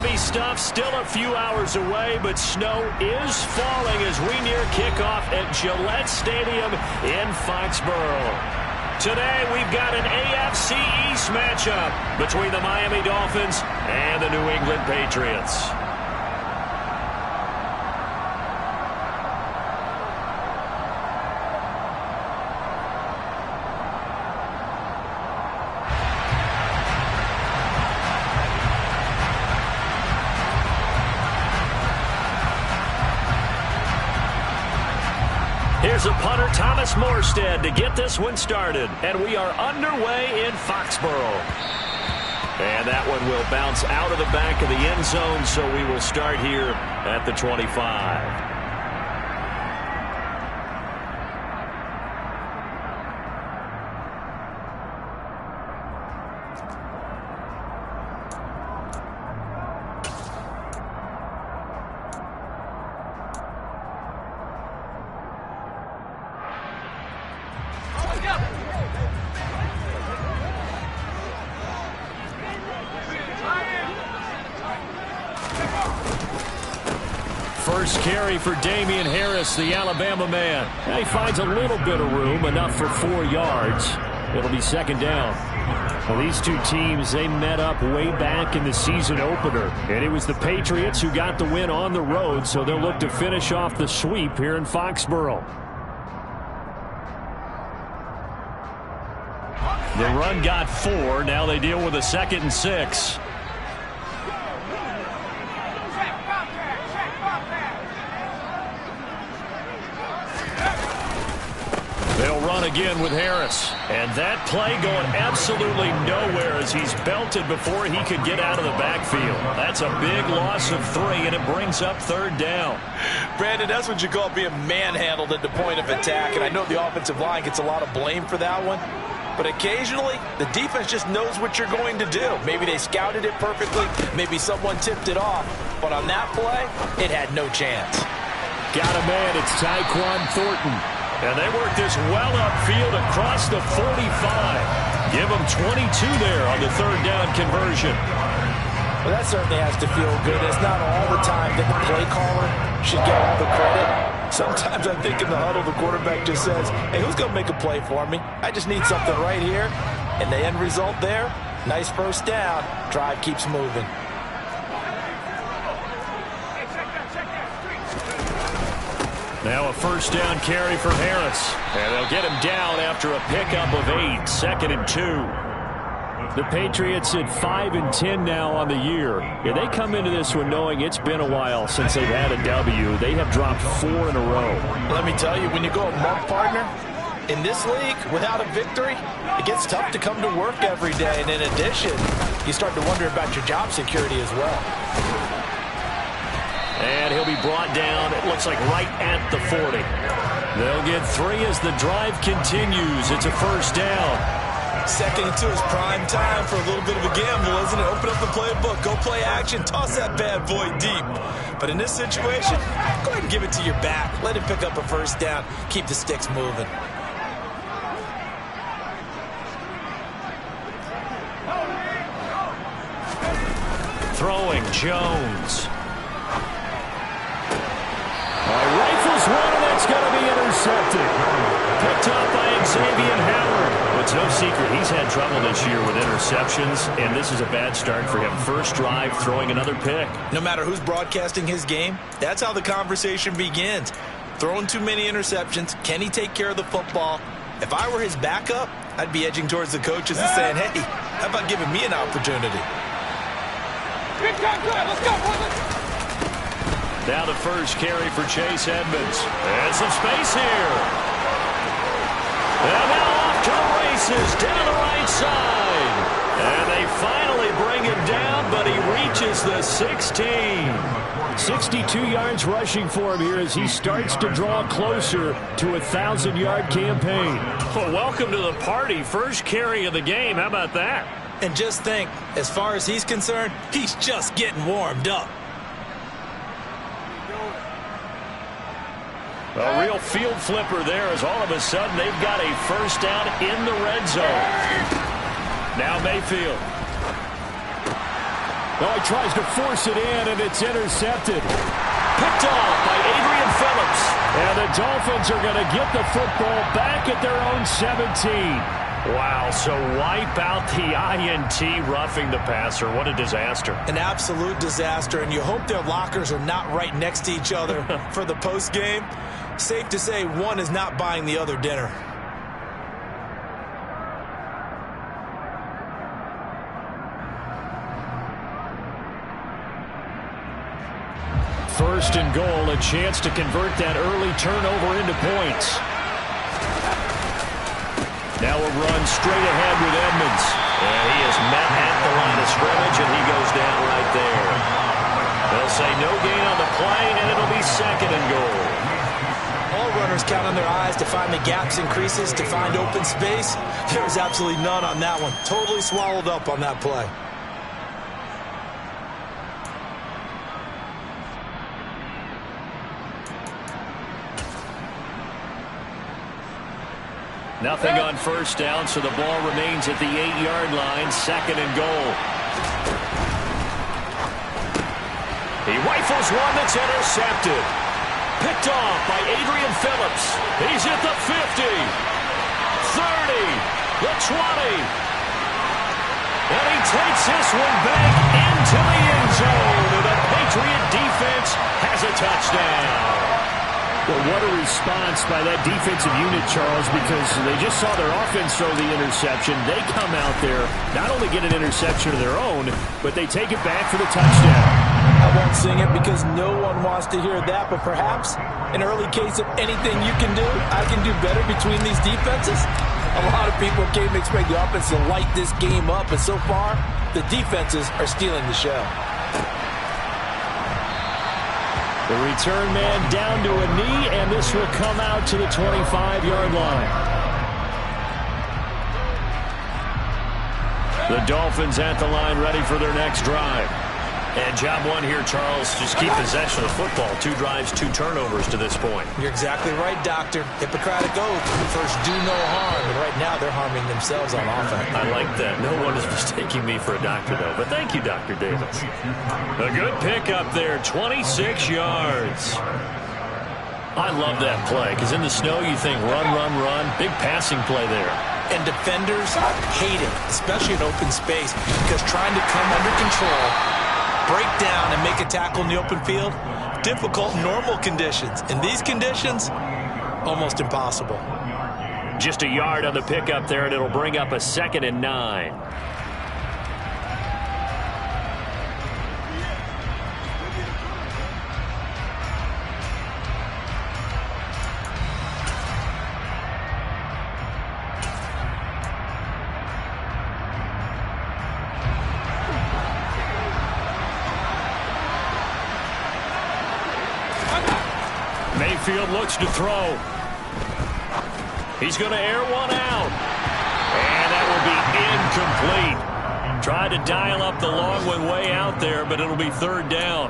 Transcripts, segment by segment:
Stuff still a few hours away, but snow is falling as we near kickoff at Gillette Stadium in Foxborough. Today we've got an AFC East matchup between the Miami Dolphins and the New England Patriots. Here's a punter, Thomas Morstead, to get this one started. And we are underway in Foxborough. And that one will bounce out of the back of the end zone, so we will start here at the 25. First carry for Damian Harris, the Alabama man. And he finds a little bit of room, enough for 4 yards. It'll be second down. Well, these two teams, they met up way back in the season opener. And it was the Patriots who got the win on the road, so they'll look to finish off the sweep here in Foxborough. The run got 4. Now they deal with a 2nd and 6. They'll run again with Harris. And that play going absolutely nowhere as he's belted before he could get out of the backfield. That's a big loss of 3, and it brings up 3rd down. Brandon, that's what you call being manhandled at the point of attack. And I know the offensive line gets a lot of blame for that one. But occasionally, the defense just knows what you're going to do. Maybe they scouted it perfectly. Maybe someone tipped it off. But on that play, it had no chance. Got a man. It's Tyquan Thornton. And they work this well upfield across the 45. Give them 22 there on the 3rd down conversion. Well, that certainly has to feel good. It's not all the time that the play caller should get all the credit. Sometimes I think in the huddle, the quarterback just says, hey, who's going to make a play for me? I just need something right here. And the end result there, nice first down. Drive keeps moving. Now a 1st down carry for Harris. And they'll get him down after a pickup of 8, 2nd and 2. The Patriots at 5-10 now on the year. Yeah, they come into this one knowing it's been a while since they've had a W. They have dropped 4 in a row. Let me tell you, when you go a month, partner, in this league, without a victory, it gets tough to come to work every day. And in addition, you start to wonder about your job security as well. And he'll be brought down, it looks like right at the 40. They'll get 3 as the drive continues. It's a 1st down. 2nd and 2 is prime time for a little bit of a gamble, isn't it? Open up the playbook, go play action, toss that bad boy deep. But in this situation, go ahead and give it to your back. Let him pick up a 1st down. Keep the sticks moving. Throwing Jones. Rifles one, and that's going to be intercepted. Picked up by Xavier Howard. It's no secret he's had trouble this year with interceptions, and this is a bad start for him. First drive, throwing another pick. No matter who's broadcasting his game, that's how the conversation begins. Throwing too many interceptions. Can he take care of the football? If I were his backup, I'd be edging towards the coaches and saying, hey, how about giving me an opportunity? Let's go, boys. Now the first carry for Chase Edmonds. And some space here. And now off to the races down the right side. And they finally bring him down, but he reaches the 16. 62 yards rushing for him here as he starts to draw closer to a 1,000-yard campaign. Well, welcome to the party. First carry of the game. How about that? And just think, as far as he's concerned, he's just getting warmed up. A real field flipper there as all of a sudden they've got a first down in the red zone. Now Mayfield. Oh, he tries to force it in, and it's intercepted. Picked off by Adrian Phillips. And the Dolphins are going to get the football back at their own 17. Wow, so wipe out the INT, roughing the passer. What a disaster. An absolute disaster, and you hope their lockers are not right next to each other for the postgame. Safe to say one is not buying the other dinner. First and goal, a chance to convert that early turnover into points. Now a run straight ahead with Edmonds. And he is met at the line of scrimmage, and he goes down right there. They'll say no gain on the play, and it'll be second and goal. All runners count on their eyes to find the gaps and creases, to find open space. There was absolutely none on that one. Totally swallowed up on that play. Nothing on first down, so the ball remains at the 8-yard line, second and goal. He rifles one that's intercepted. Picked off by Adrian Phillips. He's at the 50, 30, the 20. And he takes this one back into the end zone. And the Patriot defense has a touchdown. Well, what a response by that defensive unit, Charles, because they just saw their offense throw the interception. They come out there, not only get an interception of their own, but they take it back for the touchdown. I won't sing it because no one wants to hear that, but perhaps an early case of anything you can do, I can do better between these defenses. A lot of people came to expect the offense to light this game up, and so far, the defenses are stealing the show. The return man down to a knee, and this will come out to the 25-yard line. The Dolphins at the line, ready for their next drive. And job one here, Charles, just keep possession of the football. 2 drives, 2 turnovers to this point. You're exactly right, Doctor. Hippocratic oath. First, do no harm. And right now, they're harming themselves on offense. I like that. No one is mistaking me for a doctor, though. But thank you, Dr. Davis. A good pick up there, 26 yards. I love that play, because in the snow, you think run, run, run. Big passing play there. And defenders hate it, especially in open space, because trying to come under control, break down and make a tackle in the open field, difficult in normal conditions. In these conditions, almost impossible. Just a yard on the pickup there, and it'll bring up a 2nd and 9. Mayfield looks to throw. He's going to air one out. And that will be incomplete. Tried to dial up the long one way out there, but it'll be 3rd down.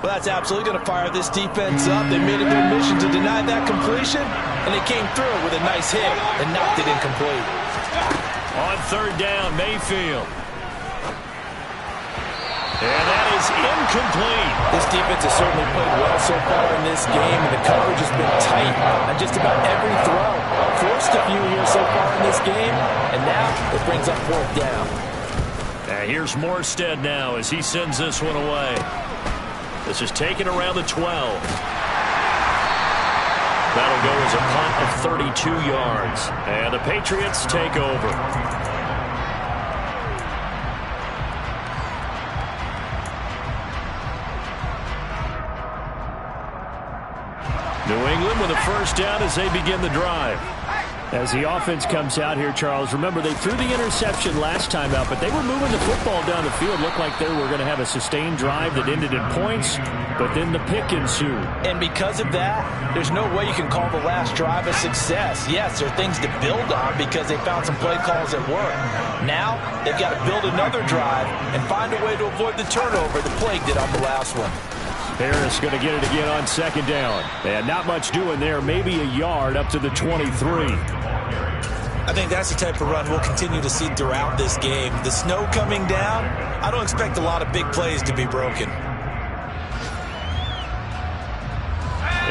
Well, that's absolutely going to fire this defense up. They made it their mission to deny that completion, and they came through with a nice hit and knocked it incomplete. On 3rd down, Mayfield. And that is incomplete. This defense has certainly played well so far in this game, and the coverage has been tight on just about every throw. Forced a few here so far in this game, and now it brings up 4th down. Here's Morstead now as he sends this one away. This is taken around the 12. That'll go as a punt of 32 yards. And the Patriots take over. New England with a 1st down as they begin the drive. As the offense comes out here, Charles, remember they threw the interception last time out, but they were moving the football down the field. Looked like they were going to have a sustained drive that ended in points, but then the pick ensued. And because of that, there's no way you can call the last drive a success. Yes, there are things to build on because they found some play calls that work. Now, they've got to build another drive and find a way to avoid the turnover that plagued it on the last one. Harris going to get it again on 2nd down. And not much doing there, maybe a yard up to the 23. I think that's the type of run we'll continue to see throughout this game. The snow coming down, I don't expect a lot of big plays to be broken.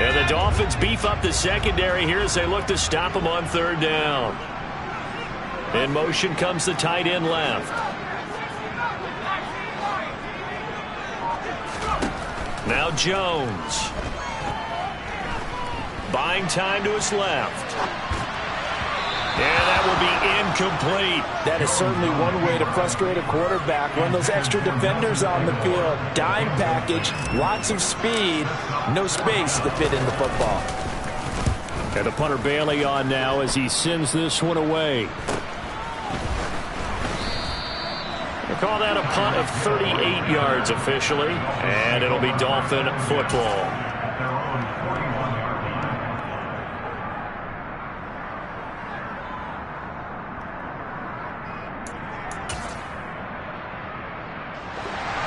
And the Dolphins beef up the secondary here as they look to stop them on third down. In motion comes the tight end left. Now Jones. Buying time to his left. And that will be incomplete. That is certainly one way to frustrate a quarterback. Run those extra defenders on the field. Dime package, lots of speed, no space to fit in the football. And the punter Bailey on now as he sends this one away. They call that a punt of 38 yards officially. And it'll be Dolphin football.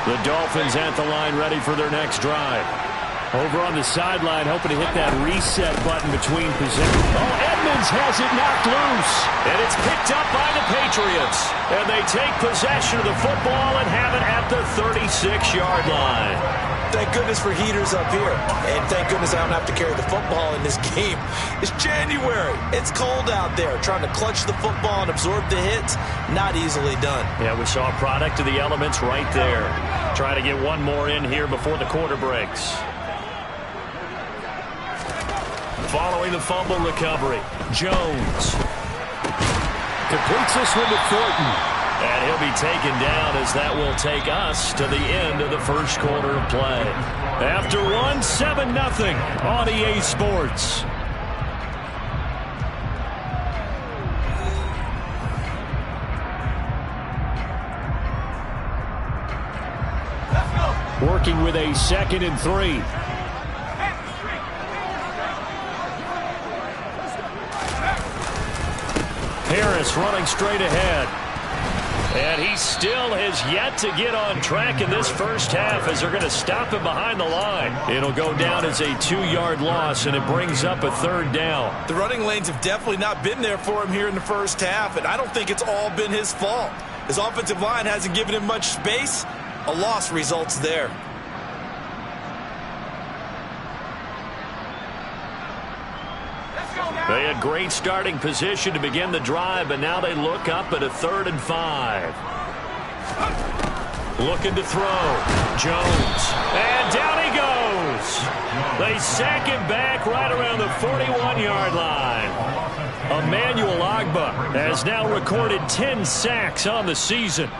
The Dolphins at the line ready for their next drive. Over on the sideline, hoping to hit that reset button between positions. Oh, Edmonds has it knocked loose. And it's picked up by the Patriots. And they take possession of the football and have it at the 36-yard line. Thank goodness for heaters up here. And thank goodness I don't have to carry the football in this game. It's January. It's cold out there. Trying to clutch the football and absorb the hits, not easily done. Yeah, we saw a product of the elements right there. Trying to get one more in here before the quarter breaks. Following the fumble recovery, Jones completes this one to Thornton. And he'll be taken down as that will take us to the end of the first quarter of play. After one, 7-0 on EA Sports. Working with a 2nd and 3. Harris running straight ahead. And he still has yet to get on track in this first half as they're going to stop him behind the line. It'll go down as a 2-yard loss, and it brings up a 3rd down. The running lanes have definitely not been there for him here in the first half, and I don't think it's all been his fault. His offensive line hasn't given him much space. A loss results there. They had great starting position to begin the drive, but now they look up at a 3rd and 5. Looking to throw. Jones. And down he goes. They sack him back right around the 41-yard line. Emmanuel Ogbah has now recorded 10 sacks on the season.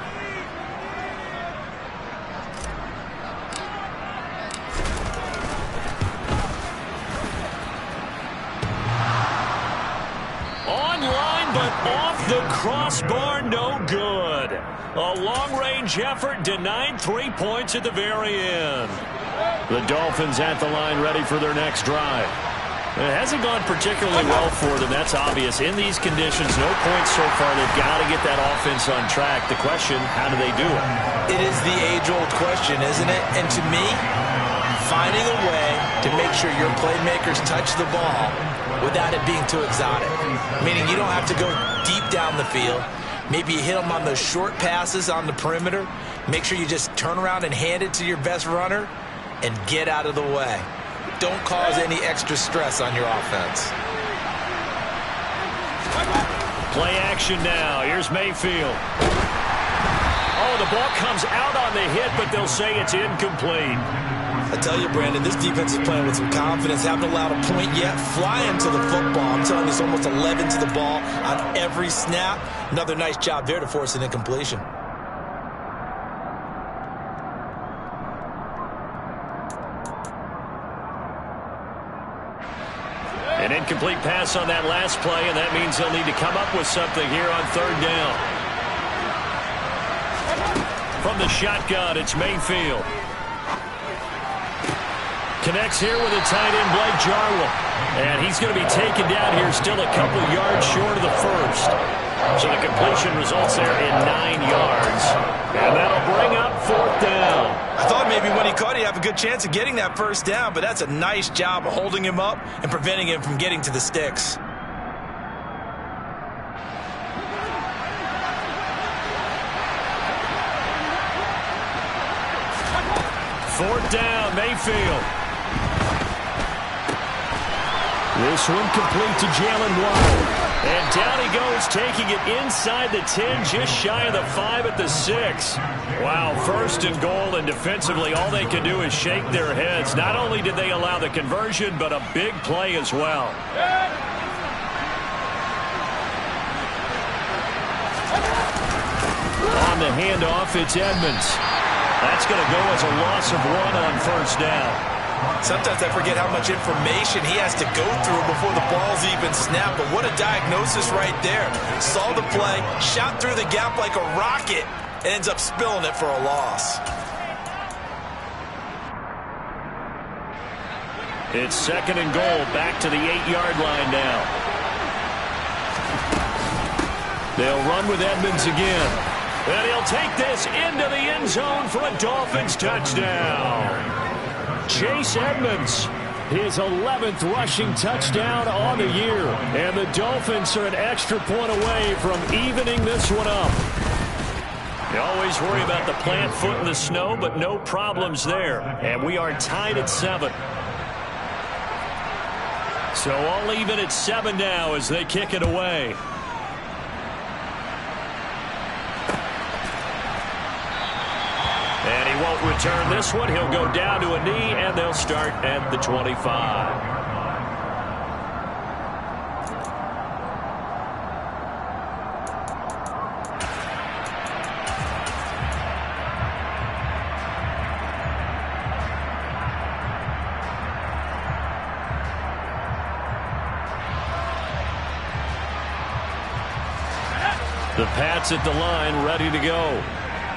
The crossbar, no good. A long-range effort denied 3 points at the very end. The Dolphins at the line ready for their next drive. It hasn't gone particularly well for them, that's obvious. In these conditions, no points so far. They've got to get that offense on track. The question, how do they do it? It is the age-old question, isn't it? And to me, finding a way to make sure your playmakers touch the ball without it being too exotic. Meaning you don't have to go deep down the field. Maybe you hit them on those short passes on the perimeter. Make sure you just turn around and hand it to your best runner and get out of the way. Don't cause any extra stress on your offense. Play action now. Here's Mayfield. Oh, the ball comes out on the hit, but they'll say it's incomplete. I tell you, Brandon, this defense is playing with some confidence. Haven't allowed a point yet. Flying to the football. I'm telling you, it's almost 11 to the ball on every snap. Another nice job there to force an incompletion. An incomplete pass on that last play, and that means they'll need to come up with something here on 3rd down. From the shotgun, it's Mayfield. Connects here with a tight end, Blake Jarwin. And he's going to be taken down here still a couple yards short of the first. So the completion results there in 9 yards. And that'll bring up 4th down. I thought maybe when he caught it, he'd have a good chance of getting that first down, but that's a nice job of holding him up and preventing him from getting to the sticks. 4th down, Mayfield. This one complete to Jalen Waddle. And down he goes, taking it inside the 10, just shy of the 5 at the 6. Wow, 1st and goal, and defensively all they can do is shake their heads. Not only did they allow the conversion, but a big play as well. On the handoff, it's Edmonds. That's going to go as a loss of 1 on 1st down. Sometimes I forget how much information he has to go through before the ball's even snapped. But what a diagnosis right there. Saw the play, shot through the gap like a rocket, ends up spilling it for a loss. It's 2nd and goal, back to the 8-yard line now. They'll run with Edmonds again. And he'll take this into the end zone for a Dolphins touchdown. Chase Edmonds, his 11th rushing touchdown on the year. And the Dolphins are an extra point away from evening this one up. You always worry about the plant foot in the snow, but no problems there. And we are tied at 7. So all even at 7 now as they kick it away. And he won't return this one. He'll go down to a knee, and they'll start at the 25. The Pats at the line, ready to go.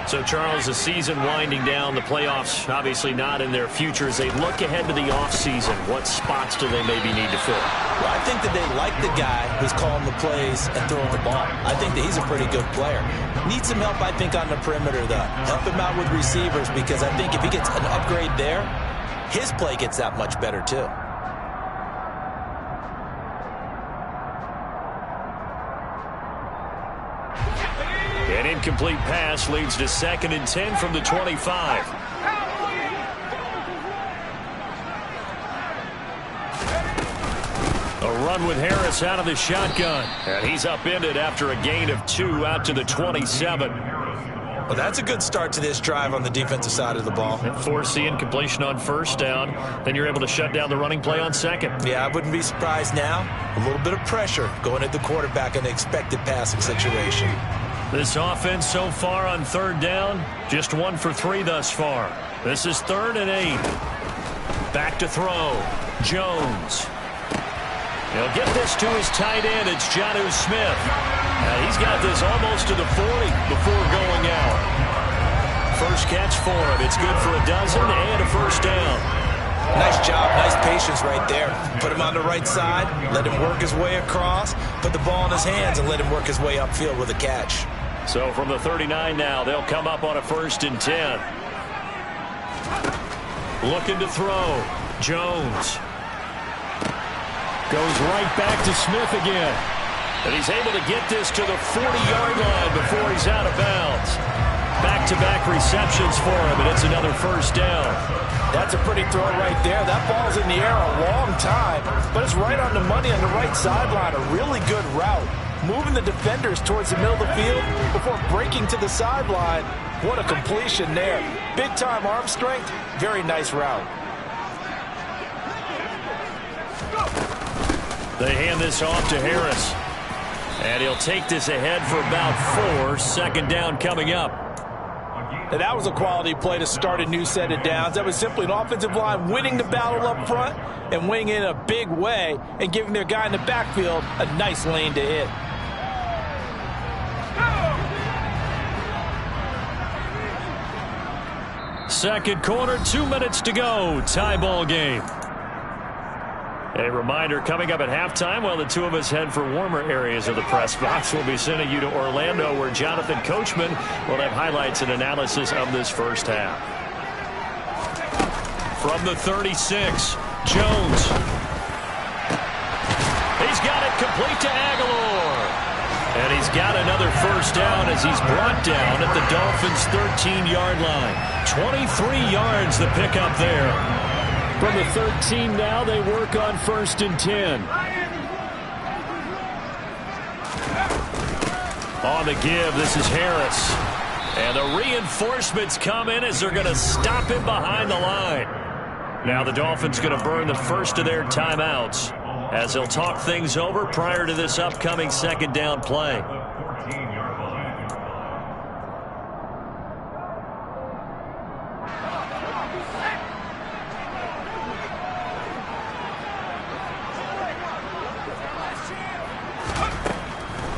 So, Charles, the season winding down, the playoffs obviously not in their future. As they look ahead to the offseason, what spots do they maybe need to fill? Well, I think that they like the guy who's calling the plays and throwing the ball. I think that he's a pretty good player. Needs some help, I think, on the perimeter, though. Help him out with receivers, because I think if he gets an upgrade there, his play gets that much better, too. An incomplete pass leads to 2nd and 10 from the 25. A run with Harris out of the shotgun. And he's upended after a gain of 2 out to the 27. Well, that's a good start to this drive on the defensive side of the ball. Force the incompletion on 1st down. Then you're able to shut down the running play on 2nd. Yeah, I wouldn't be surprised now. A little bit of pressure going at the quarterback in an expected passing situation. This offense so far on 3rd down, just 1 for 3 thus far. This is 3rd and 8. Back to throw. Jones. He'll get this to his tight end. It's Jonnu Smith. He's got this almost to the 40 before going out. First catch for him. It's good for a dozen and a 1st down. Nice job. Nice patience right there. Put him on the right side. Let him work his way across. Put the ball in his hands and let him work his way upfield with a catch. So from the 39 now, they'll come up on a 1st and 10. Looking to throw. Jones. Goes right back to Smith again. And he's able to get this to the 40-yard line before he's out of bounds. Back-to-back receptions for him, and it's another 1st down. That's a pretty throw right there. That ball's in the air a long time, but it's right on the money on the right sideline. A really good route. Moving the defenders towards the middle of the field before breaking to the sideline. What a completion there. Big-time arm strength. Very nice route. They hand this off to Harris. And he'll take this ahead for about 4. 2nd down coming up. And that was a quality play to start a new set of downs. That was simply an offensive line winning the battle up front and winning in a big way and giving their guy in the backfield a nice lane to hit. Second quarter, 2 minutes to go. Tie ball game. A reminder coming up at halftime while the two of us head for warmer areas of the press box. We'll be sending you to Orlando where Jonathan Coachman will have highlights and analysis of this first half. From the 36, Jones. He's got it complete to Aguilar. And he's got another first down as he's brought down at the Dolphins' 13-yard line. 23 yards the pickup there. From the 13 now, they work on 1st and 10. On the give, this is Harris. And the reinforcements come in as they're going to stop him behind the line. Now the Dolphins going to burn the first of their timeouts as they'll talk things over prior to this upcoming 2nd down play.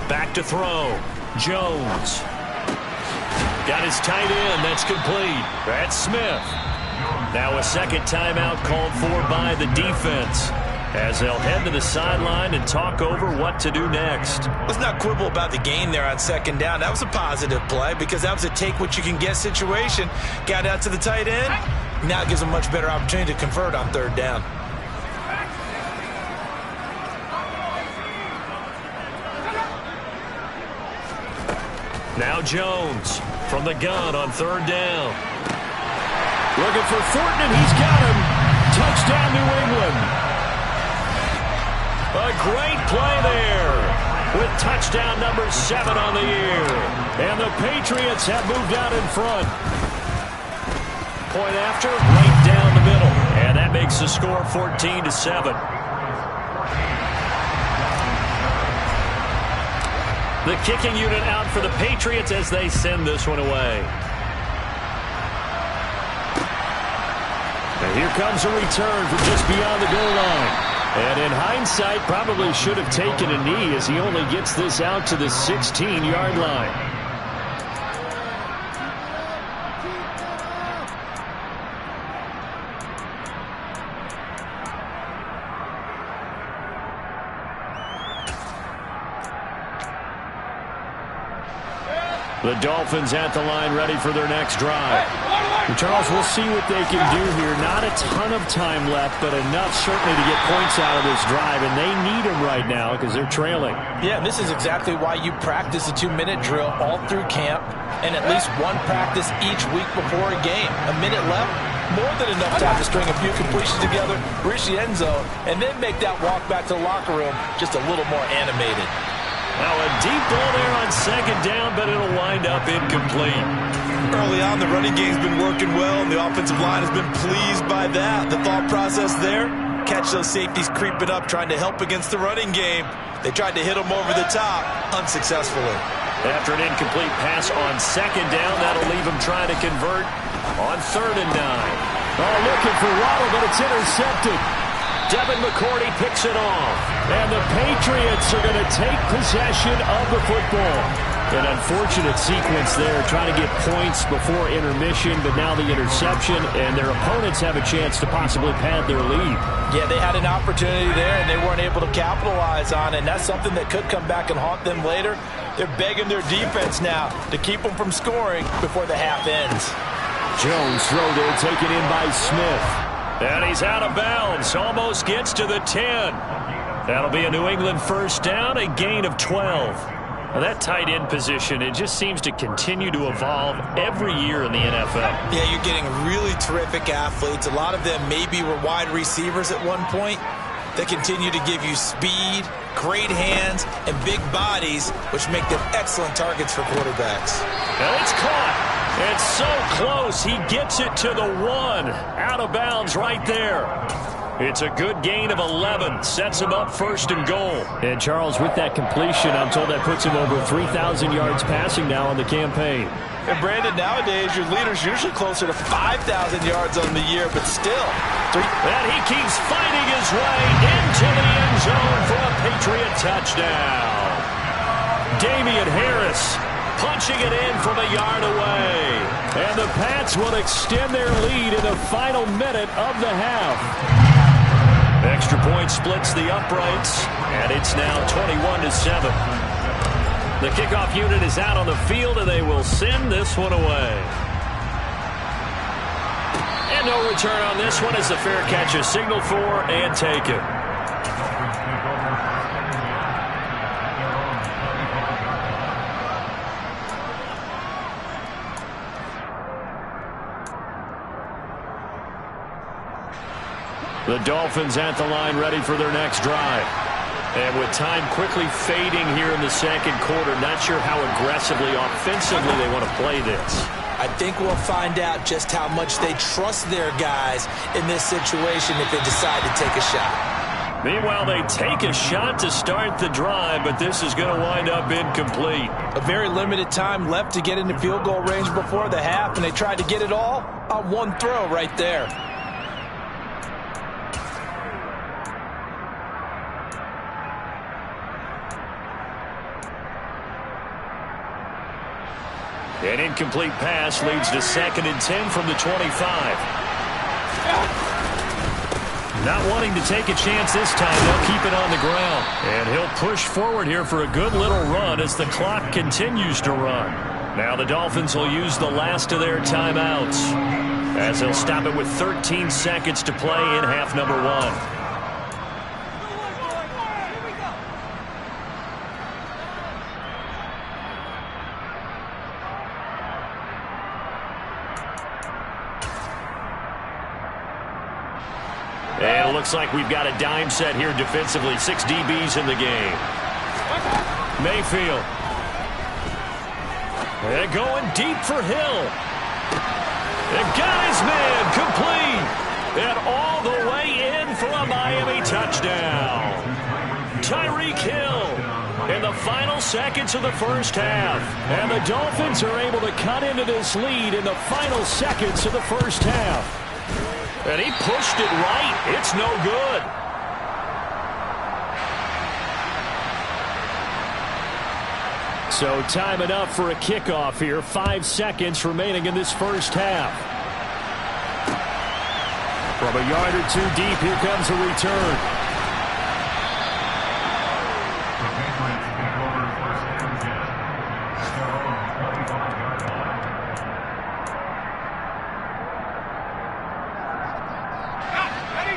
Back to throw. Jones. Got his tight end. That's complete. That's Smith. Now a second timeout called for by the defense as they'll head to the sideline and talk over what to do next. Let's not quibble about the gain there on 2nd down. That was a positive play because that was a take-what-you-can-get situation. Got out to the tight end. Now it gives them a much better opportunity to convert on 3rd down. Now Jones from the gun on 3rd down. Looking for Thornton, and he's got him. Touchdown, New England. A great play there with touchdown number 7 on the year. And the Patriots have moved out in front. Point after, right down the middle. And that makes the score 14-7. The kicking unit out for the Patriots as they send this one away. And here comes a return from just beyond the goal line. And in hindsight, probably should have taken a knee as he only gets this out to the 16-yard line. The Dolphins at the line ready for their next drive. And Charles, we'll see what they can do here. Not a ton of time left, but enough certainly to get points out of this drive, and they need them right now because they're trailing. Yeah, this is exactly why you practice a 2-minute drill all through camp and at least one practice each week before a game. A minute left, more than enough time to string a few completions together, reach the end zone, and then make that walk back to the locker room just a little more animated. Now a deep ball there on 2nd down, but it'll wind up incomplete. Early on, the running game's been working well, and the offensive line has been pleased by that. The thought process there, catch those safeties creeping up, trying to help against the running game. They tried to hit them over the top, unsuccessfully. After an incomplete pass on 2nd down, that'll leave them trying to convert on 3rd and 9. Oh, looking for Waddle, but it's intercepted. Devin McCourty picks it off. And the Patriots are going to take possession of the football. An unfortunate sequence there, trying to get points before intermission, but now the interception, and their opponents have a chance to possibly pad their lead. Yeah, they had an opportunity there, and they weren't able to capitalize on it, and that's something that could come back and haunt them later. They're begging their defense now to keep them from scoring before the half ends. Jones throw there, taken in by Smith. And he's out of bounds, almost gets to the 10. That'll be a New England first down, a gain of 12. Now that tight end position, it just seems to continue to evolve every year in the NFL. Yeah, you're getting really terrific athletes. A lot of them maybe were wide receivers at one point. They continue to give you speed, great hands, and big bodies, which make them excellent targets for quarterbacks. Now it's caught. It's so close. He gets it to the 1. Out of bounds right there. It's a good gain of 11. Sets him up 1st and goal. And Charles, with that completion, I'm told that puts him over 3,000 yards passing now on the campaign. And Brandon, nowadays your leader's usually closer to 5,000 yards on the year, but still. And he keeps fighting his way into the end zone for a Patriot touchdown. Damian Harris punching it in from a yard away. And the Pats will extend their lead in the final minute of the half. Extra point splits the uprights, and it's now 21-7. The kickoff unit is out on the field, and they will send this one away. And no return on this one as the fair catch is signaled for and taken. The Dolphins at the line ready for their next drive. And with time quickly fading here in the second quarter, not sure how aggressively, offensively they want to play this. I think we'll find out just how much they trust their guys in this situation if they decide to take a shot. Meanwhile, they take a shot to start the drive, but this is going to wind up incomplete. A very limited time left to get into field goal range before the half, and they tried to get it all on one throw right there. An incomplete pass leads to 2nd and 10 from the 25. Not wanting to take a chance this time, they'll keep it on the ground. And he'll push forward here for a good little run as the clock continues to run. Now the Dolphins will use the last of their timeouts as they'll stop it with 13 seconds to play in half number 1. And it looks like we've got a dime set here defensively. 6 DBs in the game. Mayfield. And going deep for Hill. And got his man complete. And all the way in for a Miami touchdown. Tyreek Hill in the final seconds of the first half. And the Dolphins are able to cut into this lead in the final seconds of the first half. And he pushed it right. It's no good. So time enough for a kickoff here. 5 seconds remaining in this first half. From a yard or 2 deep, here comes a return.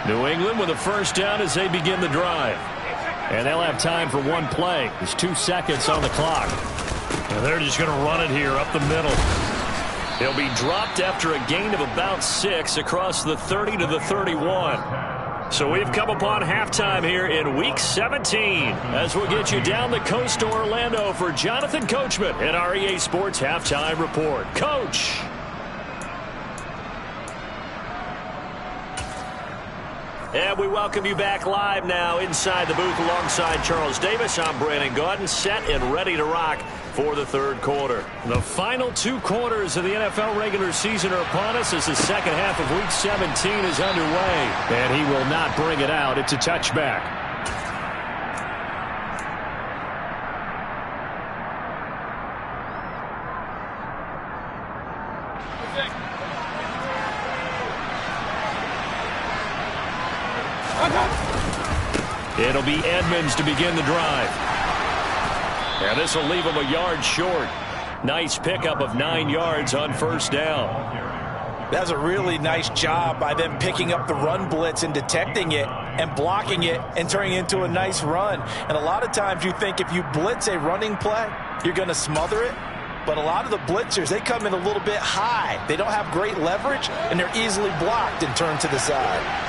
New England with a first down as they begin the drive. And they'll have time for one play. There's 2 seconds on the clock. And they're just going to run it here up the middle. He'll be dropped after a gain of about 6 across the 30 to the 31. So we've come upon halftime here in Week 17 as we'll get you down the coast to Orlando for Jonathan Coachman at our EA Sports Halftime Report. Coach. And we welcome you back live now inside the booth alongside Charles Davis. I'm Brandon Gaudin, set and ready to rock for the third quarter. The final 2 quarters of the NFL regular season are upon us as the second half of Week 17 is underway. And he will not bring it out. It's a touchback. It'll be Edmonds to begin the drive. And this will leave him a yard short. Nice pickup of 9 yards on first down. That's a really nice job by them picking up the run blitz and detecting it and blocking it and turning it into a nice run. And a lot of times you think if you blitz a running play, you're going to smother it. But a lot of the blitzers, they come in a little bit high. They don't have great leverage, and they're easily blocked and turned to the side.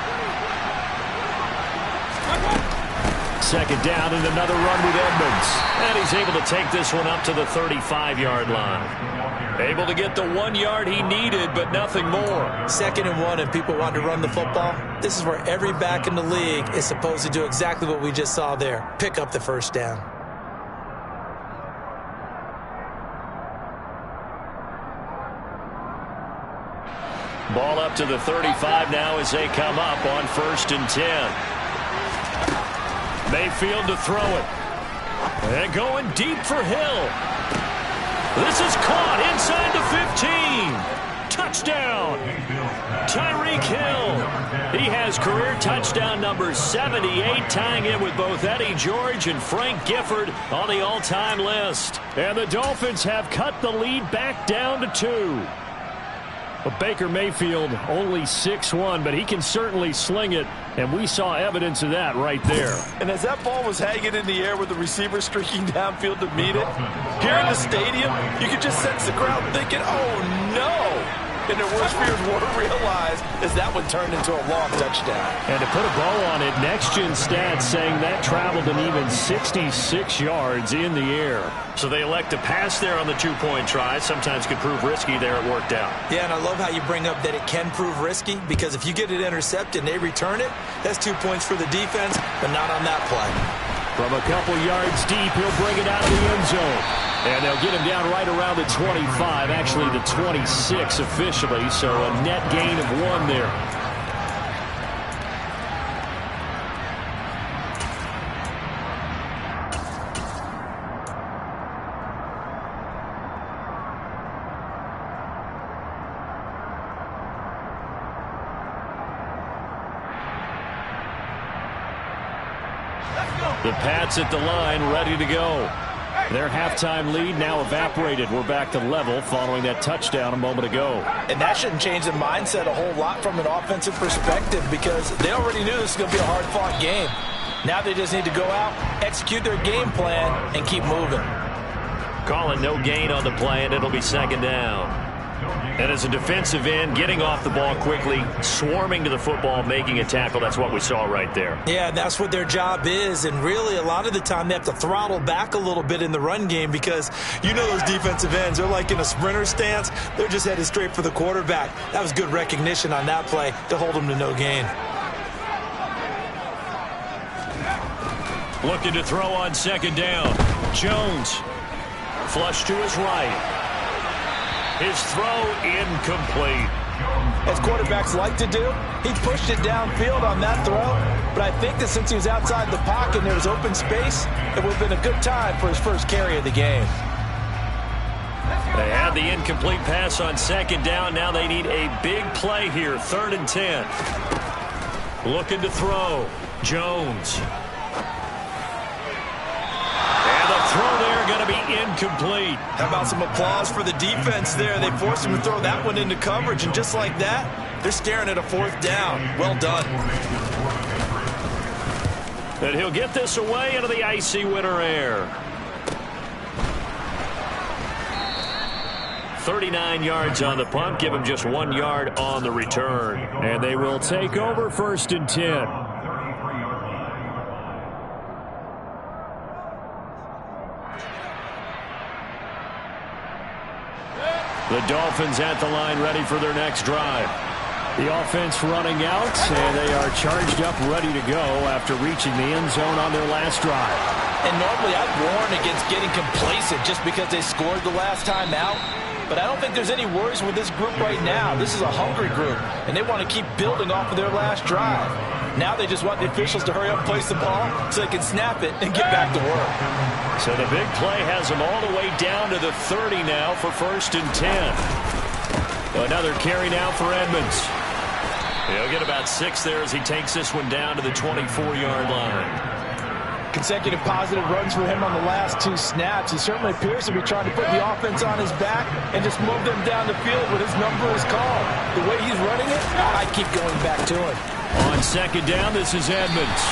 Second down and another run with Edmonds. And he's able to take this one up to the 35-yard line. Able to get the 1 yard he needed, but nothing more. 2nd and 1, and people want to run the football. This is where every back in the league is supposed to do exactly what we just saw there. Pick up the first down. Ball up to the 35 now as they come up on 1st and 10. Mayfield to throw it. And going deep for Hill. This is caught inside the 15. Touchdown. Tyreek Hill. He has career touchdown number 78, tying it with both Eddie George and Frank Gifford on the all-time list. And the Dolphins have cut the lead back down to 2. But Baker Mayfield only 6'1", but he can certainly sling it, and we saw evidence of that right there. And as that ball was hanging in the air with the receiver streaking downfield to meet it, here in the stadium, you could just sense the crowd thinking, oh no, and their worst fears were realized as that one turned into a long touchdown. And to put a bow on it, Next Gen Stats saying that traveled an even 66 yards in the air. So they elect to pass there on the two-point try. Sometimes could prove risky there. It worked out. Yeah, and I love how you bring up that it can prove risky, because if you get it intercepted and they return it, that's 2 points for the defense, but not on that play. From a couple yards deep, he'll bring it out of the end zone. And they'll get him down right around the 25, actually the 26 officially, so a net gain of 1 there. The Pats at the line, ready to go. Their halftime lead now evaporated. We're back to level following that touchdown a moment ago. And that shouldn't change the mindset a whole lot from an offensive perspective, because they already knew this was going to be a hard-fought game. Now they just need to go out, execute their game plan, and keep moving. Calling no gain on the play, and it'll be second down. And as a defensive end, getting off the ball quickly, swarming to the football, making a tackle, that's what we saw right there. Yeah, that's what their job is, and really a lot of the time they have to throttle back a little bit in the run game, because you know those defensive ends, they're like in a sprinter stance. They're just headed straight for the quarterback. That was good recognition on that play to hold them to no gain. Looking to throw on second down. Jones, flush to his right. His throw incomplete. As quarterbacks like to do, he pushed it downfield on that throw, but I think that since he was outside the pocket and there was open space, it would have been a good time for his first carry of the game. They had the incomplete pass on second down. Now they need a big play here, 3rd and 10. Looking to throw. Jones. Throw there going to be incomplete. How about some applause for the defense there? They forced him to throw that one into coverage, and just like that, they're staring at a 4th down. Well done. And he'll get this away into the icy winter air. 39 yards on the punt. Give him just 1 yard on the return. And they will take over 1st and 10. The Dolphins at the line, ready for their next drive. The offense running out, and they are charged up, ready to go after reaching the end zone on their last drive. And normally I'd warn against getting complacent just because they scored the last time out. But I don't think there's any worries with this group right now. This is a hungry group, and they want to keep building off of their last drive. Now they just want the officials to hurry up and place the ball so they can snap it and get back to work. So the big play has them all the way down to the 30 now for 1st and 10. Another carry now for Edmonds. He'll get about 6 there as he takes this one down to the 24-yard line. Consecutive positive runs for him on the last 2 snaps. He certainly appears to be trying to put the offense on his back and just move them down the field when his number is called. The way he's running it, I keep going back to him. On second down, this is Edmonds.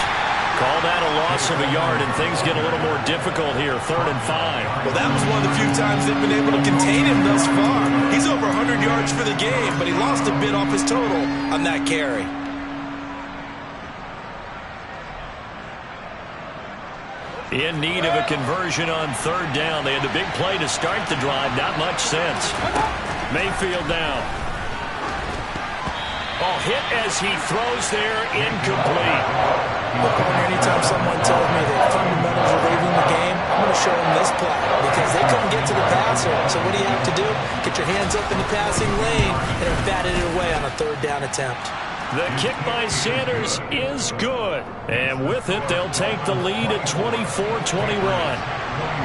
Call that a loss of a yard, and things get a little more difficult here, 3rd and 5. Well, that was one of the few times they've been able to contain him thus far. He's over 100 yards for the game, but he lost a bit off his total on that carry. In need of a conversion on 3rd down. They had the big play to start the drive. Not much sense. Mayfield now. Oh, hit as he throws there, incomplete. Look, anytime someone tells me that fundamentals are leaving the game, I'm going to show them this play, because they couldn't get to the passer. So what do you have to do? Get your hands up in the passing lane and have batted it away on a 3rd down attempt. The kick by Sanders is good. And with it, they'll take the lead at 24-21.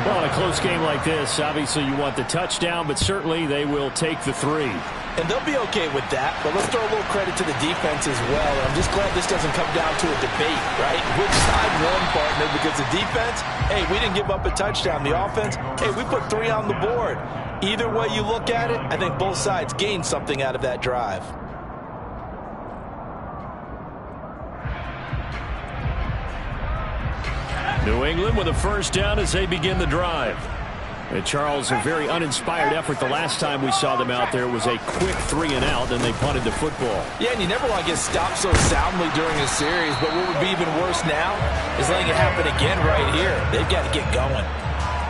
Well, in a close game like this, obviously you want the touchdown, but certainly they will take the 3. And they'll be okay with that, but let's throw a little credit to the defense as well. I'm just glad this doesn't come down to a debate, right? Which side won, partner? Because the defense, hey, we didn't give up a touchdown. The offense, hey, we put 3 on the board. Either way you look at it, I think both sides gained something out of that drive. New England with a 1st down as they begin the drive. And Charles, a very uninspired effort the last time we saw them out there was a quick 3-and-out, and they punted the football. Yeah, and you never want to get stopped so soundly during a series, but what would be even worse now is letting it happen again right here. They've got to get going.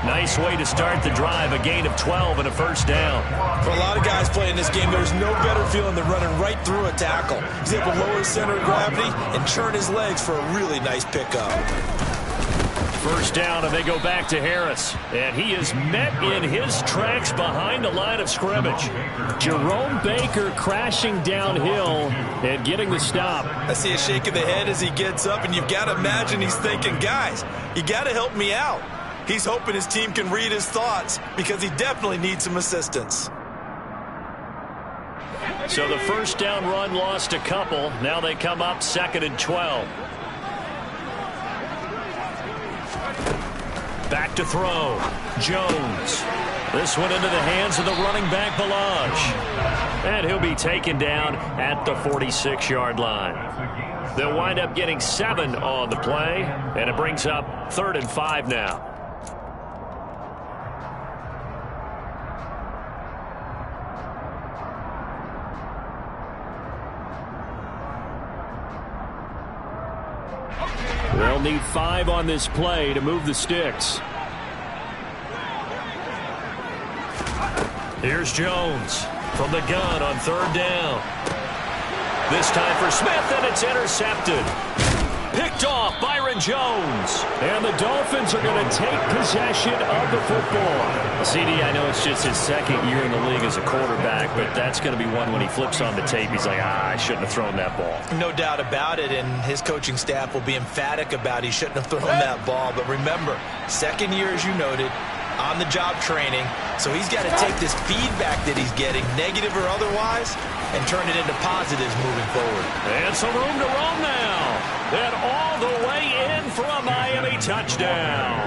Nice way to start the drive, a gain of 12 and a first down. For a lot of guys playing this game, there's no better feeling than running right through a tackle. He's able to lower his center of gravity and churn his legs for a really nice pickup. First down, and they go back to Harris. And he is met in his tracks behind the line of scrimmage. Jerome Baker crashing downhill and getting the stop. I see a shake of the head as he gets up, and you've got to imagine he's thinking, guys, you got to help me out. He's hoping his team can read his thoughts because he definitely needs some assistance. So the first down run lost a couple. Now they come up 2nd and 12. Back to throw. Jones. This one into the hands of the running back, Balaj. And he'll be taken down at the 46-yard line. They'll wind up getting 7 on the play, and it brings up 3rd and 5 now. They'll need 5 on this play to move the sticks. Here's Jones from the gun on 3rd down. This time for Smith, and it's intercepted. Picked off Byron Jones. And the Dolphins are going to take possession of the football. CD, I know it's just his 2nd year in the league as a quarterback, but that's going to be one when he flips on the tape. He's like, I shouldn't have thrown that ball. No doubt about it, and his coaching staff will be emphatic about he shouldn't have thrown that ball. But remember, 2nd year, as you noted, on-the-job training, so he's got to take this feedback that he's getting, negative or otherwise, and turn it into positives moving forward. And some room to roam now. And all the way in for a Miami touchdown.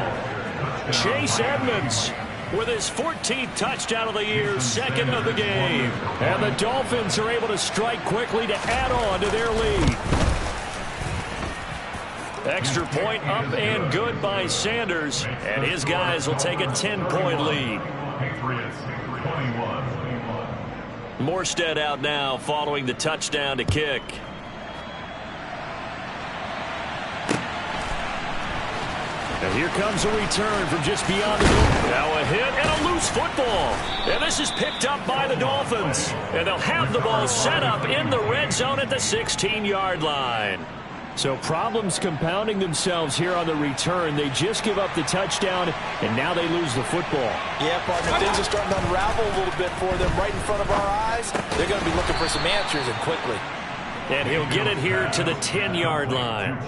Chase Edmonds with his 14th touchdown of the year, 2nd of the game. And the Dolphins are able to strike quickly to add on to their lead. Extra point up and good by Sanders, and his guys will take a 10-point lead. Morstead out now following the touchdown to kick. And here comes a return from just beyond the goal. Now a hit and a loose football. And this is picked up by the Dolphins. And they'll have the ball set up in the red zone at the 16-yard line. So problems compounding themselves here on the return. They just give up the touchdown, and now they lose the football. Yeah, partner, things are starting to unravel a little bit for them right in front of our eyes. They're going to be looking for some answers, and quickly. And he'll get it here to the 10-yard line.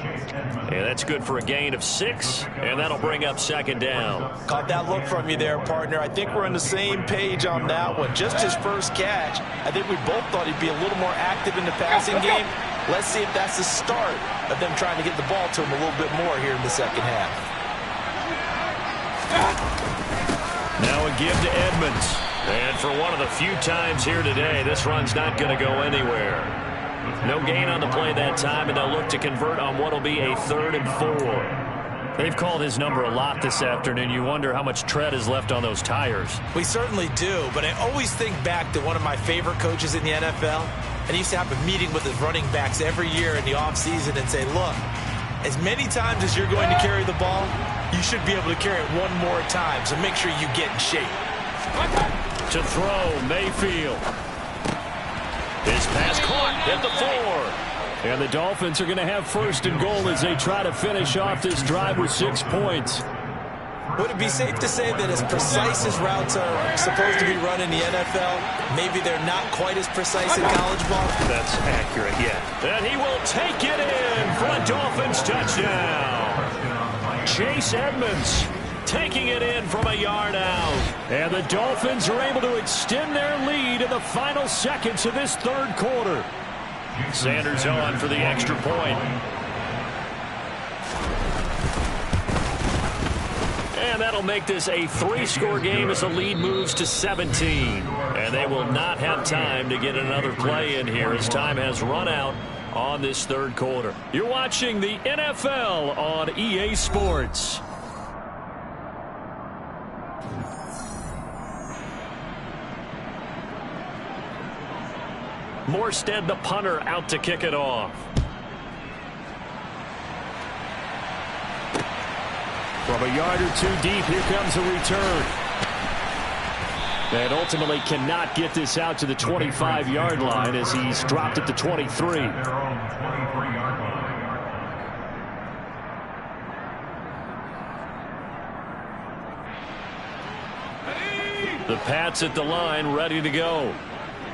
And that's good for a gain of 6, and that'll bring up 2nd down. Caught that look from you there, partner. I think we're on the same page on that one. Just his first catch. I think we both thought he'd be a little more active in the passing game. Let's see if that's the start of them trying to get the ball to him a little bit more here in the second half. Now a give to Edmonds. And for one of the few times here today, this run's not going to go anywhere. No gain on the play that time, and they'll look to convert on what will be a 3rd and 4. They've called his number a lot this afternoon. You wonder how much tread is left on those tires. We certainly do, but I always think back to one of my favorite coaches in the NFL. And he used to have a meeting with his running backs every year in the offseason and say, look, as many times as you're going to carry the ball, you should be able to carry it one more time, so make sure you get in shape. To throw, Mayfield. His pass caught at the 4. And the Dolphins are going to have 1st and goal as they try to finish off this drive with 6 points. Would it be safe to say that as precise as routes are supposed to be run in the NFL, maybe they're not quite as precise in college ball? That's accurate, yeah. And he will take it in for a Dolphins touchdown. Chase Edmonds taking it in from a yard out. And the Dolphins are able to extend their lead in the final seconds of this 3rd quarter. Sanders on for the extra point. And that'll make this a 3-score game as the lead moves to 17. And they will not have time to get another play in here as time has run out on this 3rd quarter. You're watching the NFL on EA Sports. Morstead, the punter, out to kick it off. From a yard or two deep, here comes a return. And ultimately cannot get this out to the 25-yard line as he's dropped at the 23. The Pats at the line, ready to go.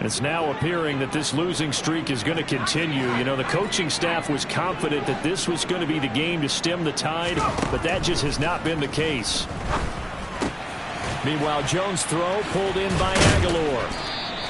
It's now appearing that this losing streak is going to continue. You know, the coaching staff was confident that this was going to be the game to stem the tide, but that just has not been the case. Meanwhile, Jones' throw pulled in by Aguilar.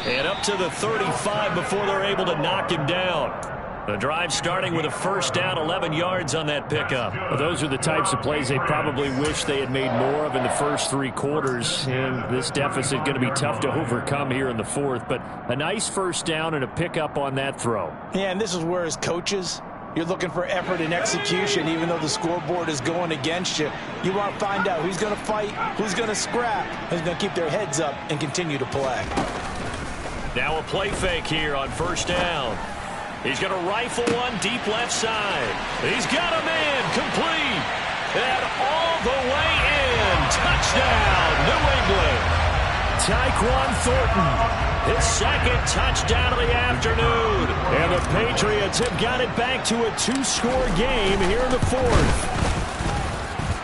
And up to the 35 before they're able to knock him down. The drive starting with a first down, 11 yards on that pickup. Well, those are the types of plays they probably wish they had made more of in the first three quarters. And this deficit going to be tough to overcome here in the fourth. But a nice first down and a pickup on that throw. Yeah, and this is where as coaches, you're looking for effort and execution. Even though the scoreboard is going against you, you want to find out who's going to fight, who's going to scrap, who's going to keep their heads up and continue to play. Now a play fake here on first down. He's going to rifle one deep left side. He's got a man complete. And all the way in. Touchdown, New England. Tyquan Thornton, his second touchdown of the afternoon. And the Patriots have got it back to a two-score game here in the fourth.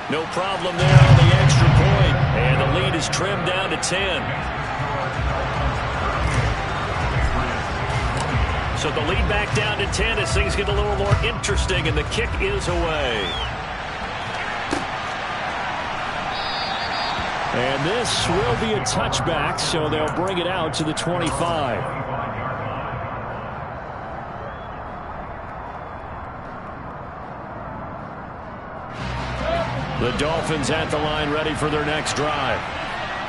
No problem there on the extra point. And the lead is trimmed down to 10. So the lead back down to 10 as things get a little more interesting, and the kick is away. And this will be a touchback, so they'll bring it out to the 25. The Dolphins at the line ready for their next drive.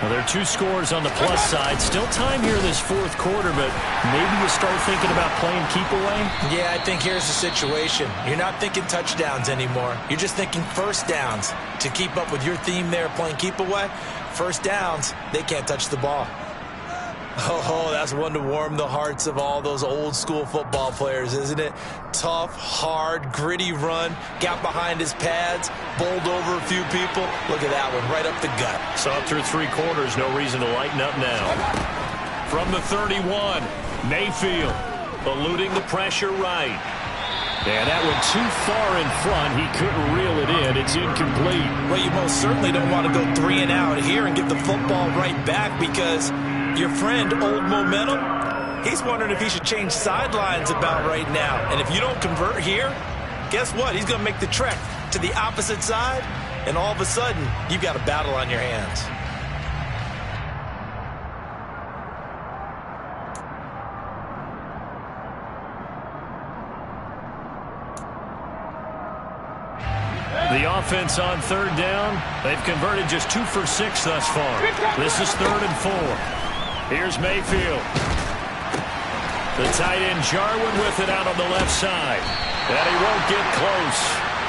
Well, there are two scores on the plus side. Still time here in this fourth quarter, but maybe you start thinking about playing keep away? Yeah, I think here's the situation. You're not thinking touchdowns anymore. You're just thinking first downs. To keep up with your theme there, playing keep away, first downs, they can't touch the ball. Oh, that's one to warm the hearts of all those old school football players, isn't it? Tough, hard, gritty run, got behind his pads, bowled over a few people. Look at that one, right up the gut. So up through three quarters, no reason to lighten up now. From the 31, Mayfield eluding the pressure right. And that went too far in front. He couldn't reel it in. It's incomplete. Well, you most certainly don't want to go 3 and out here and get the football right back because your friend, Old Momentum, he's wondering if he should change sidelines about right now. And if you don't convert here, guess what? He's going to make the trek to the opposite side, and all of a sudden, you've got a battle on your hands. The offense on third down, they've converted just 2 for 6 thus far. This is 3rd and 4. Here's Mayfield. The tight end Jarwin with it out on the left side. And he won't get close.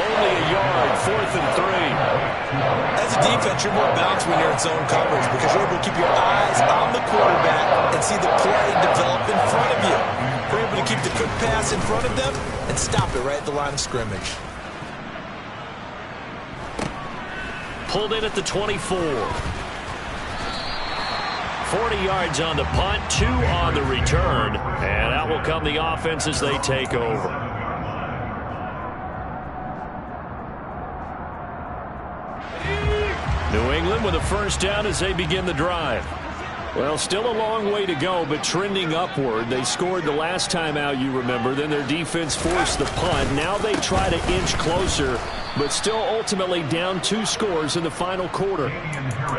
Only a yard, 4th and 3. As a defense, you're more balanced when you're in zone coverage because you're able to keep your eyes on the quarterback and see the play develop in front of you. You're able to keep the quick pass in front of them and stop it right at the line of scrimmage. Pulled in at the 24. 40 yards on the punt, 2 on the return. And out will come the offense as they take over. New England with a first down as they begin the drive. Well, still a long way to go, but trending upward. They scored the last time out, you remember. Then their defense forced the punt. Now they try to inch closer, but still ultimately down 2 scores in the final quarter.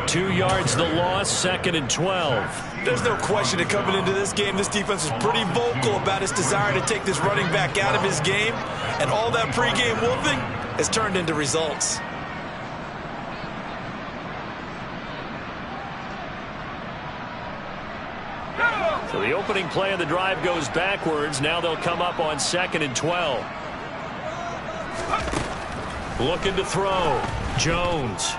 2 yards the loss, 2nd and 12. There's no question that coming into this game, this defense is pretty vocal about its desire to take this running back out of his game, and all that pregame wolfing has turned into results. So the opening play of the drive goes backwards. Now they'll come up on 2nd and 12. Looking to throw. Jones.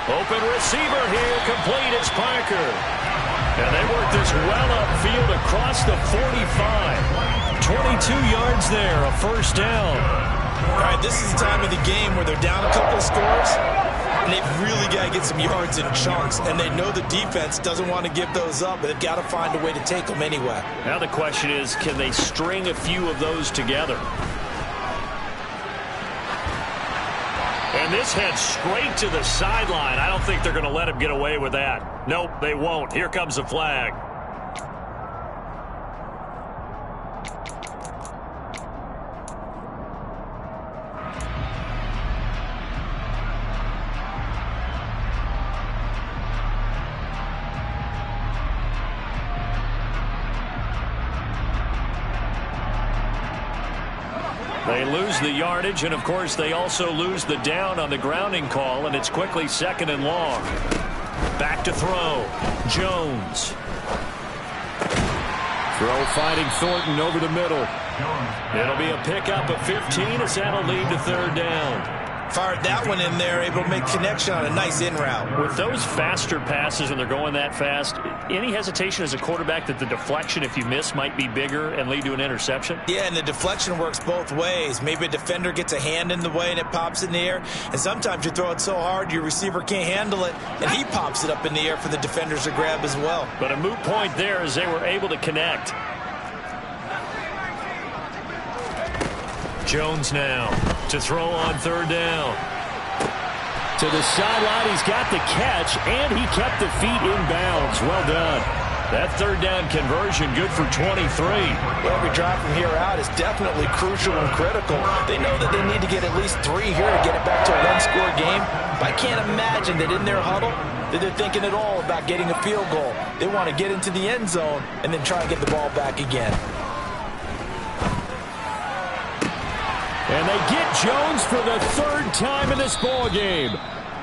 Open receiver here. Complete. It's Parker. And they work this well upfield across the 45. 22 yards there, a first down. All right, this is the time of the game where they're down a couple of scores, and they've really got to get some yards in chunks, and they know the defense doesn't want to give those up, but they've got to find a way to take them anyway. Now the question is, can they string a few of those together? And this heads straight to the sideline. I don't think they're going to let him get away with that. Nope, they won't. Here comes the flag. They lose the yardage, and of course they also lose the down on the grounding call, and it's quickly 2nd and long. Back to throw. Jones. Throw fighting Thornton over the middle. It'll be a pickup of 15 as that'll lead to 3rd down. Fired that one in there, able to make connection on a nice in route. With those faster passes when they're going that fast, any hesitation as a quarterback that the deflection, if you miss, might be bigger and lead to an interception? Yeah, and the deflection works both ways. Maybe a defender gets a hand in the way and it pops in the air, and sometimes you throw it so hard your receiver can't handle it, and he pops it up in the air for the defenders to grab as well. But a moot point there as they were able to connect. Jones now to throw on 3rd down. To the sideline, he's got the catch, and he kept the feet in bounds. Well done. That 3rd down conversion good for 23. Well, every drive from here out is definitely crucial and critical. They know that they need to get at least 3 here to get it back to a one-score game. But I can't imagine that in their huddle that they're thinking at all about getting a field goal. They want to get into the end zone and then try and get the ball back again. And they get Jones for the 3rd time in this ball game.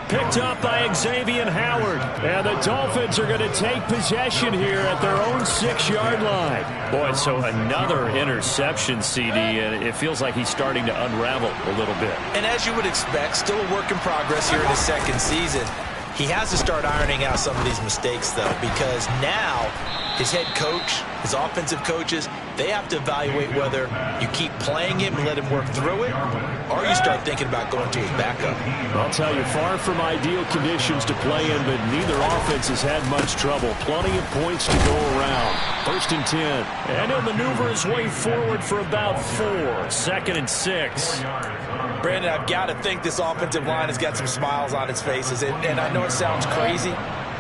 Picked up by Xavier Howard. And the Dolphins are going to take possession here at their own 6-yard line. Boy, so another interception, CD, and it feels like he's starting to unravel a little bit. And as you would expect, still a work in progress here in his 2nd season. He has to start ironing out some of these mistakes, though, because now his head coach, his offensive coaches, they have to evaluate whether you keep playing him and let him work through it, or you start thinking about going to his backup. I'll tell you, far from ideal conditions to play in, but neither offense has had much trouble. Plenty of points to go around. 1st and 10. And he'll maneuver his way forward for about 4. 2nd and 6. Brandon, I've got to think this offensive line has got some smiles on its faces, and I know it sounds crazy,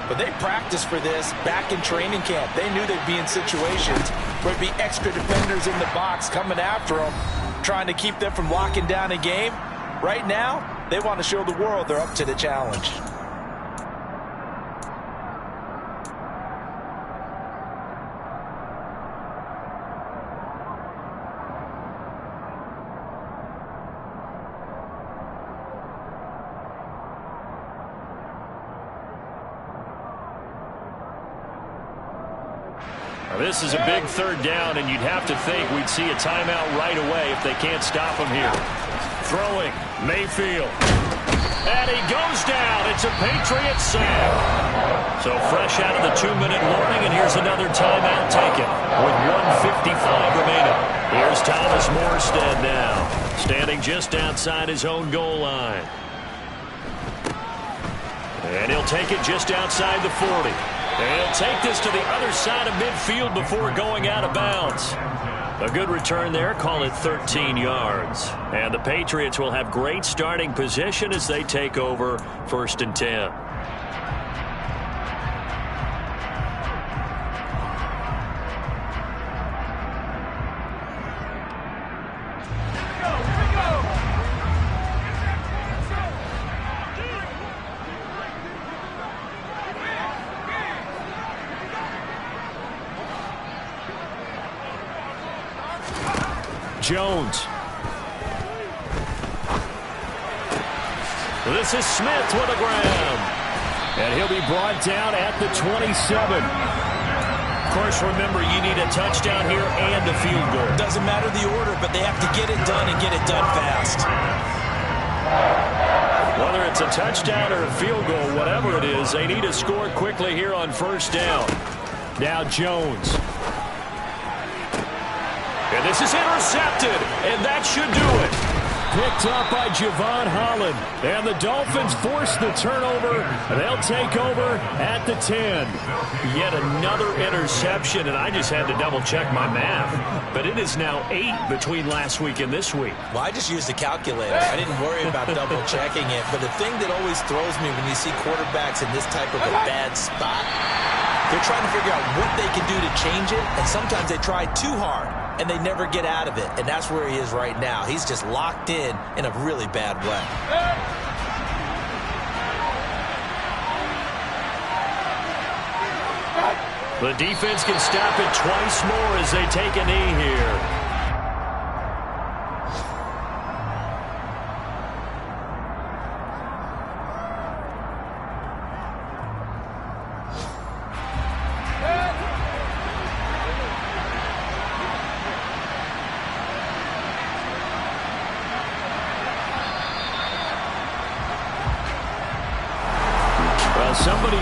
but they practiced for this back in training camp. They knew they'd be in situations where there'd be extra defenders in the box coming after them, trying to keep them from locking down a game. Right now, they want to show the world they're up to the challenge. This is a big 3rd down, and you'd have to think we'd see a timeout right away if they can't stop him here. Throwing, Mayfield. And he goes down. It's a Patriot sack. So fresh out of the 2-minute warning, and here's another timeout taken with 1:55 remaining. Here's Thomas Morstead now, standing just outside his own goal line. And he'll take it just outside the 40. And he'll take this to the other side of midfield before going out of bounds. A good return there. Call it 13 yards. And the Patriots will have great starting position as they take over 1st and 10. Jones. This is Smith with a grab. And he'll be brought down at the 27. Of course, remember, you need a touchdown here and a field goal. Doesn't matter the order, but they have to get it done and get it done fast. Whether it's a touchdown or a field goal, whatever it is, they need to score quickly here on 1st down. Now Jones. And this is intercepted, and that should do it. Picked up by Javon Holland. And the Dolphins force the turnover. They'll take over at the 10. Yet another interception, and I just had to double-check my math. But it is now 8 between last week and this week. Well, I just used the calculator. I didn't worry about double-checking it. But the thing that always throws me when you see quarterbacks in this type of a bad spot, they're trying to figure out what they can do to change it, and sometimes they try too hard, and they never get out of it. And that's where he is right now. He's just locked in a really bad way. The defense can stop it twice more as they take a knee here. Somebody